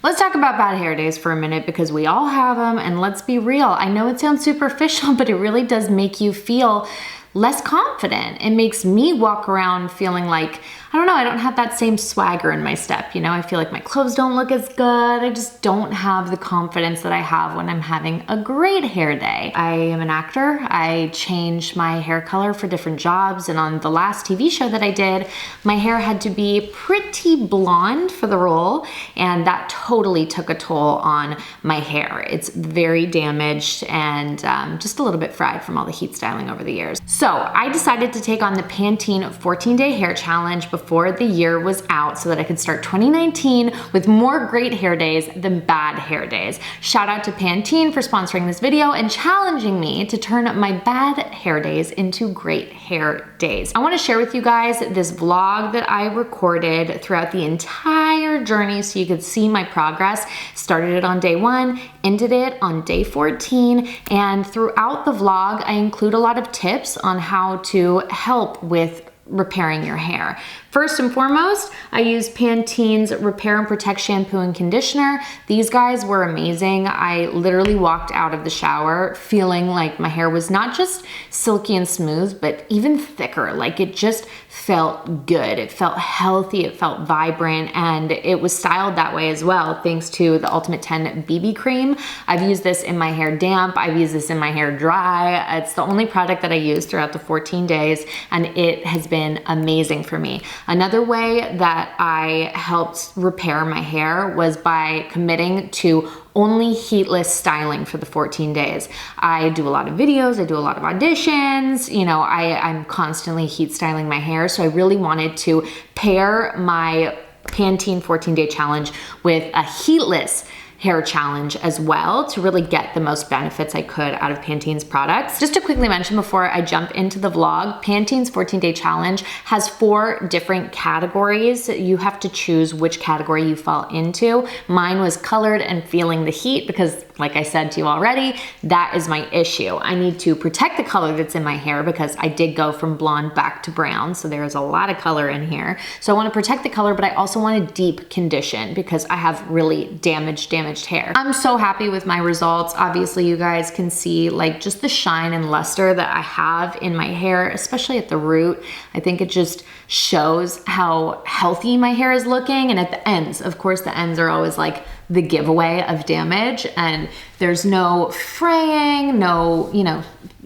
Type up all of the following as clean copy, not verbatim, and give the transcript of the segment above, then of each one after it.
Let's talk about bad hair days for a minute because we all have them, and let's be real. I know it sounds superficial, but it really does make you feel less confident. It makes me walk around feeling like, I don't know, I don't have that same swagger in my step. You know, I feel like my clothes don't look as good. I just don't have the confidence that I have when I'm having a great hair day. I am an actor. I change my hair color for different jobs. And on the last TV show that I did, my hair had to be pretty blonde for the role. And that totally took a toll on my hair. It's very damaged and just a little bit fried from all the heat styling over the years. So I decided to take on the Pantene 14-day hair challenge before the year was out so that I could start 2019 with more great hair days than bad hair days. Shout out to Pantene for sponsoring this video and challenging me to turn my bad hair days into great hair days. I want to share with you guys this vlog that I recorded throughout the entire journey so you could see my progress. Started it on day 1, ended it on day 14, and throughout the vlog I include a lot of tips on how to help with repairing your hair. First and foremost, I use Pantene's Repair and Protect Shampoo and Conditioner. These guys were amazing. I literally walked out of the shower feeling like my hair was not just silky and smooth, but even thicker. Like it just felt good. It felt healthy. It felt vibrant, and it was styled that way as well, thanks to the Ultimate 10 BB cream. I've used this in my hair damp. I've used this in my hair dry. It's the only product that I used throughout the 14 days, and it has been amazing for me. Another way that I helped repair my hair was by committing to only heatless styling for the 14 days. I do a lot of videos, I do a lot of auditions, you know, I'm constantly heat styling my hair, so I really wanted to pair my Pantene 14-day challenge with a heatless hair challenge as well to really get the most benefits I could out of Pantene's products. Just to quickly mention before I jump into the vlog, Pantene's 14-day challenge has 4 different categories. You have to choose which category you fall into. Mine was colored and feeling the heat because, like I said to you already, that is my issue. I need to protect the color that's in my hair because I did go from blonde back to brown, so there's a lot of color in here. So I want to protect the color, but I also want a deep condition because I have really damaged hair. I'm so happy with my results. Obviously, you guys can see like just the shine and luster that I have in my hair, especially at the root. I think it just shows how healthy my hair is looking. And at the ends, of course, the ends are always like the giveaway of damage, and there's no fraying, no, you know,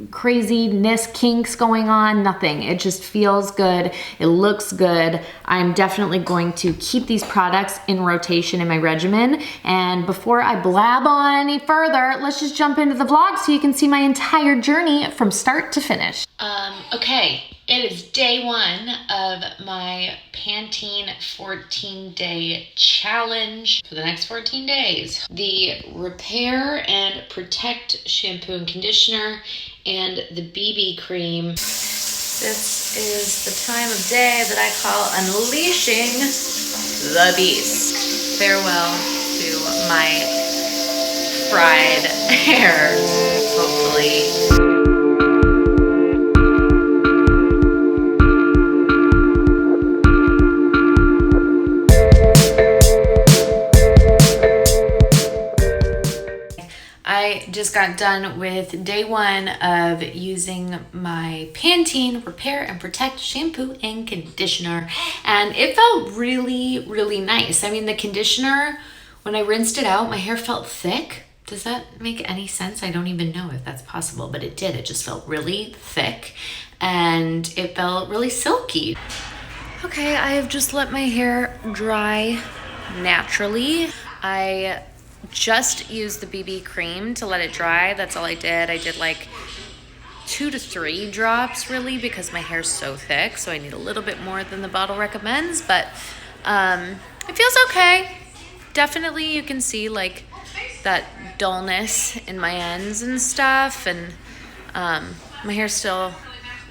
craziness, kinks going on, nothing. It just feels good. It looks good. I'm definitely going to keep these products in rotation in my regimen. And before I blab on any further, let's just jump into the vlog so you can see my entire journey from start to finish. Okay, it is day 1 of my Pantene 14-day challenge for the next 14 days. The Repair and Protect Shampoo and Conditioner and the BB Cream. This is the time of day that I call unleashing the beast. Farewell to my fried hair, hopefully. I just got done with day 1 of using my Pantene Repair and Protect Shampoo and Conditioner, and it felt really, really nice. I mean, the conditioner, when I rinsed it out, my hair felt thick. Does that make any sense? I don't even know if that's possible, but it did. It just felt really thick and it felt really silky. Okay, I have just let my hair dry naturally. I just used the BB cream to let it dry. That's all I did. I did like 2 to 3 drops really because my hair's so thick, so I need a little bit more than the bottle recommends, but it feels okay. Definitely you can see like that dullness in my ends and stuff, and my hair's still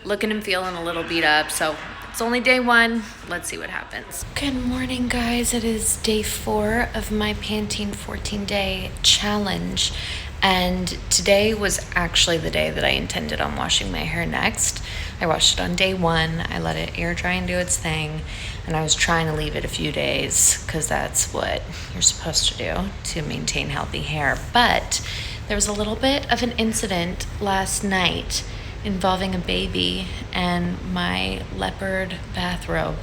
looking and feeling a little beat up, so It's only day 1. Let's see what happens. Good morning, guys. It is day 4 of my Pantene 14-day challenge. And today was actually the day that I intended on washing my hair next. I washed it on day 1. I let it air dry and do its thing. And I was trying to leave it a few days because that's what you're supposed to do to maintain healthy hair. But there was a little bit of an incident last night involving a baby and my leopard bathrobe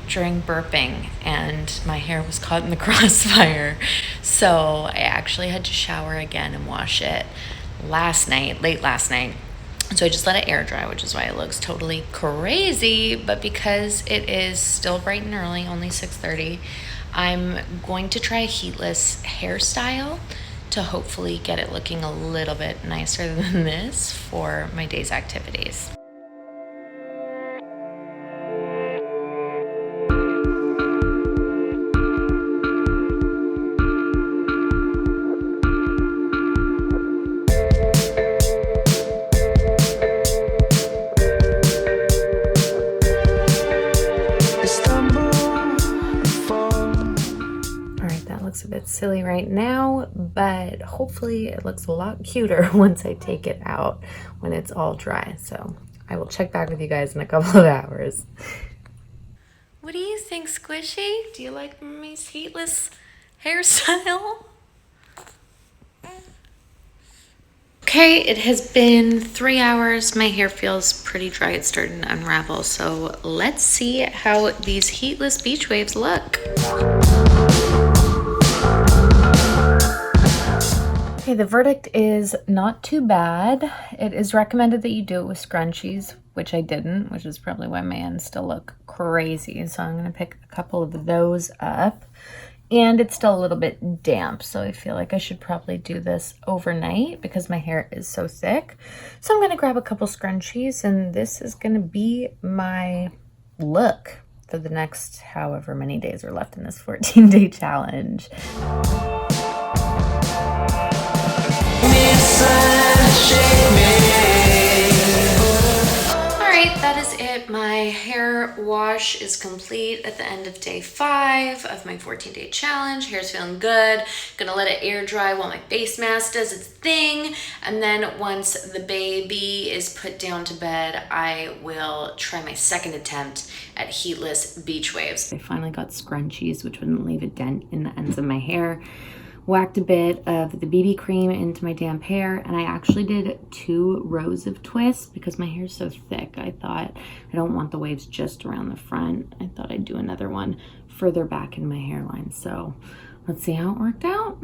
during burping, and my hair was caught in the crossfire. So I actually had to shower again and wash it late last night. So I just let it air dry, which is why it looks totally crazy. But because it is still bright and early, only 6:30, I'm going to try a heatless hairstyle to hopefully get it looking a little bit nicer than this for my day's activities. Looks a bit silly right now, but hopefully it looks a lot cuter once I take it out when it's all dry. So I will check back with you guys in a couple of hours. What do you think, Squishy? Do you like Mommy's heatless hairstyle? Okay, it has been 3 hours. My hair feels pretty dry. It's starting to unravel. So let's see how these heatless beach waves look. Okay, the verdict is not too bad. It is recommended that you do it with scrunchies, which I didn't, which is probably why my ends still look crazy. So I'm going to pick a couple of those up. And it's still a little bit damp, so I feel like I should probably do this overnight because my hair is so thick. So I'm going to grab a couple scrunchies, and this is going to be my look for the next however many days are left in this 14-day challenge. Alright, that is it. My hair wash is complete at the end of day 5 of my 14-day challenge. Hair's feeling good. Gonna let it air dry while my face mask does its thing. And then once the baby is put down to bed, I will try my second attempt at heatless beach waves. I finally got scrunchies, which wouldn't leave a dent in the ends of my hair. Whacked a bit of the BB cream into my damp hair, and I actually did 2 rows of twists because my hair is so thick. I thought I don't want the waves just around the front. I thought I'd do another one further back in my hairline. So let's see how it worked out.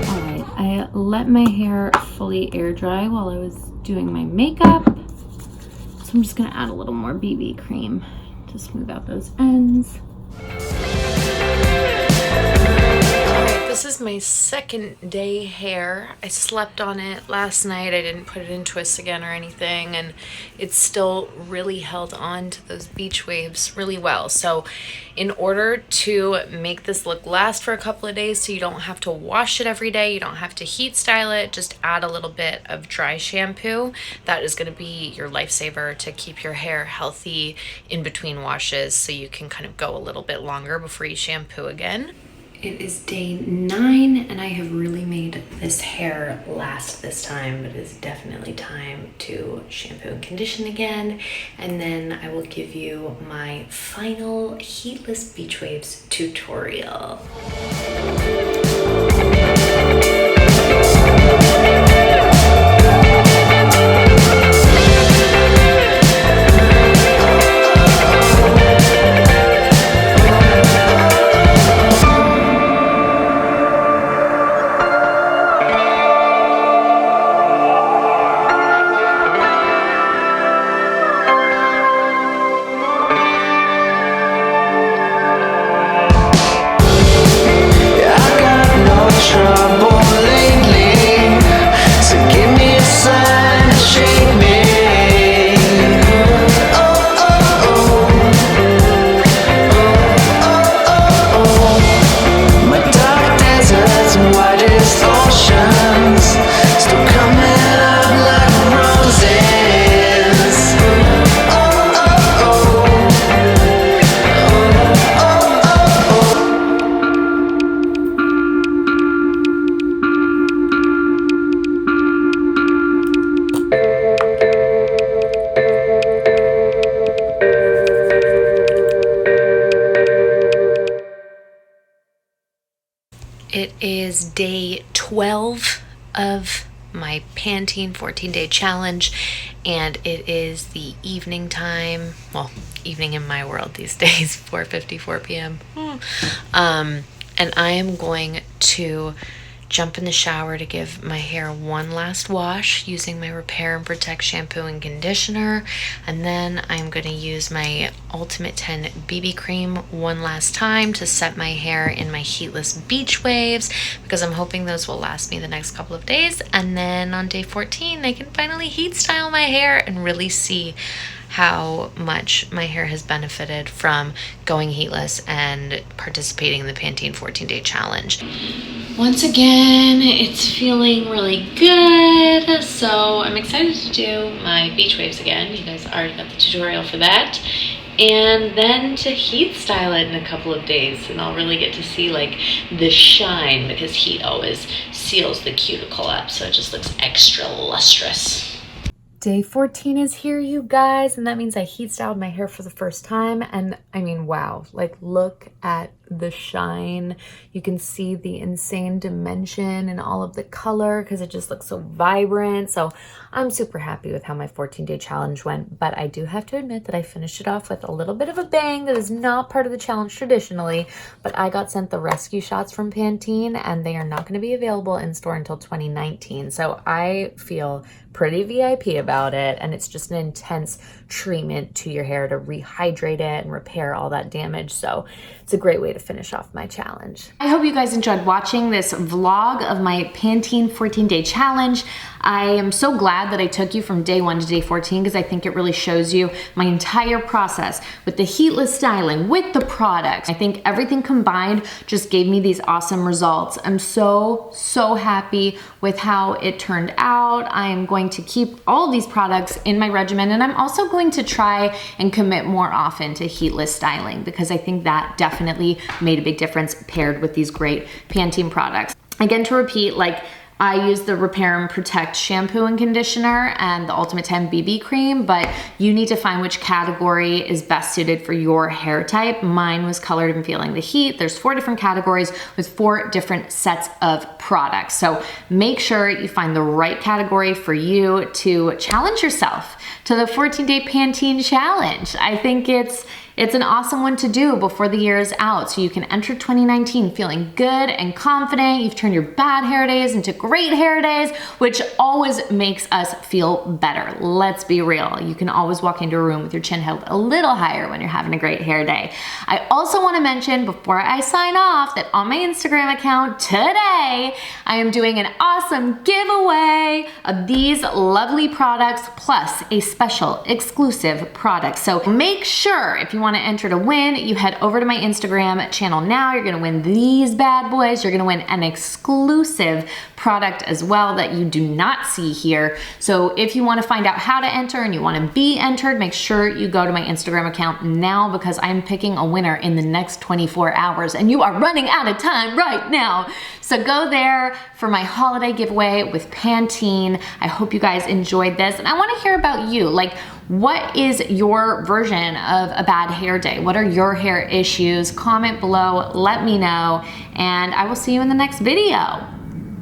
All right, I let my hair fully air dry while I was doing my makeup. So I'm just gonna add a little more BB cream to smooth out those ends. Alright, this is my second day hair. I slept on it last night. I didn't put it in twists again or anything, and it's still really held on to those beach waves really well. So in order to make this look last for a couple of days so you don't have to wash it every day, you don't have to heat style it, just add a little bit of dry shampoo. That is going to be your lifesaver to keep your hair healthy in between washes so you can kind of go a little bit longer before you shampoo again. It is day 9 and I have really made this hair last this time, but it's definitely time to shampoo and condition again. And then I will give you my final heatless beach waves tutorial. I It is day 12 of my Pantene 14-day challenge, and it is the evening time. Well, evening in my world these days, 4:54 p.m. And I am going to jump in the shower to give my hair one last wash using my Repair and Protect shampoo and conditioner, and then I'm going to use my Ultimate 10 BB cream one last time to set my hair in my Heatless Beech waves, because I'm hoping those will last me the next couple of days. And then on day 14 I can finally heat style my hair and really see how much my hair has benefited from going heatless and participating in the Pantene 14-day challenge. Once again, it's feeling really good, so I'm excited to do my beach waves again. You guys already got the tutorial for that. And then to heat style it in a couple of days, and I'll really get to see like the shine, because heat always seals the cuticle up, so it just looks extra lustrous. Day 14 is here, you guys, and that means I heat styled my hair for the first time, and I mean, wow, like look at the shine. You can see the insane dimension and all of the color because it just looks so vibrant. So I'm super happy with how my 14-day challenge went, but I do have to admit that I finished it off with a little bit of a bang. That is not part of the challenge traditionally, but I got sent the rescue shots from Pantene, and they are not going to be available in store until 2019. So I feel pretty VIP about it, and it's just an intense treatment to your hair to rehydrate it and repair all that damage. So it's a great way to finish off my challenge. I hope you guys enjoyed watching this vlog of my Pantene 14-day challenge. I am so glad that I took you from day 1 to day 14, because I think it really shows you my entire process with the heatless styling, with the products. I think everything combined just gave me these awesome results. I'm so happy with how it turned out. I am going to keep all these products in my regimen, and I'm also going to try and commit more often to heatless styling, because I think that definitely made a big difference paired with these great Pantene products. Again, to repeat, like, I use the Repair and Protect shampoo and conditioner and the Ultimate 10 BB cream, but you need to find which category is best suited for your hair type. Mine was Colored and Feeling the Heat. There's 4 different categories with 4 different sets of products. So make sure you find the right category for you to challenge yourself to the 14-day Pantene challenge. I think it's an awesome one to do before the year is out, so you can enter 2019 feeling good and confident. You've turned your bad hair days into great hair days, which always makes us feel better. Let's be real. You can always walk into a room with your chin held a little higher when you're having a great hair day. I also want to mention before I sign off that on my Instagram account today, I am doing an awesome giveaway of these lovely products plus a special exclusive product. So make sure, if you want to enter to win, you head over to my Instagram channel now. You're gonna win these bad boys. You're gonna win an exclusive product as well that you do not see here. So if you want to find out how to enter and you want to be entered, make sure you go to my Instagram account now, because I'm picking a winner in the next 24 hours and you are running out of time right now. So go there for my holiday giveaway with Pantene. I hope you guys enjoyed this, and I want to hear about you. Like, what is your version of a bad hair day? What are your hair issues? Comment below, let me know, and I will see you in the next video.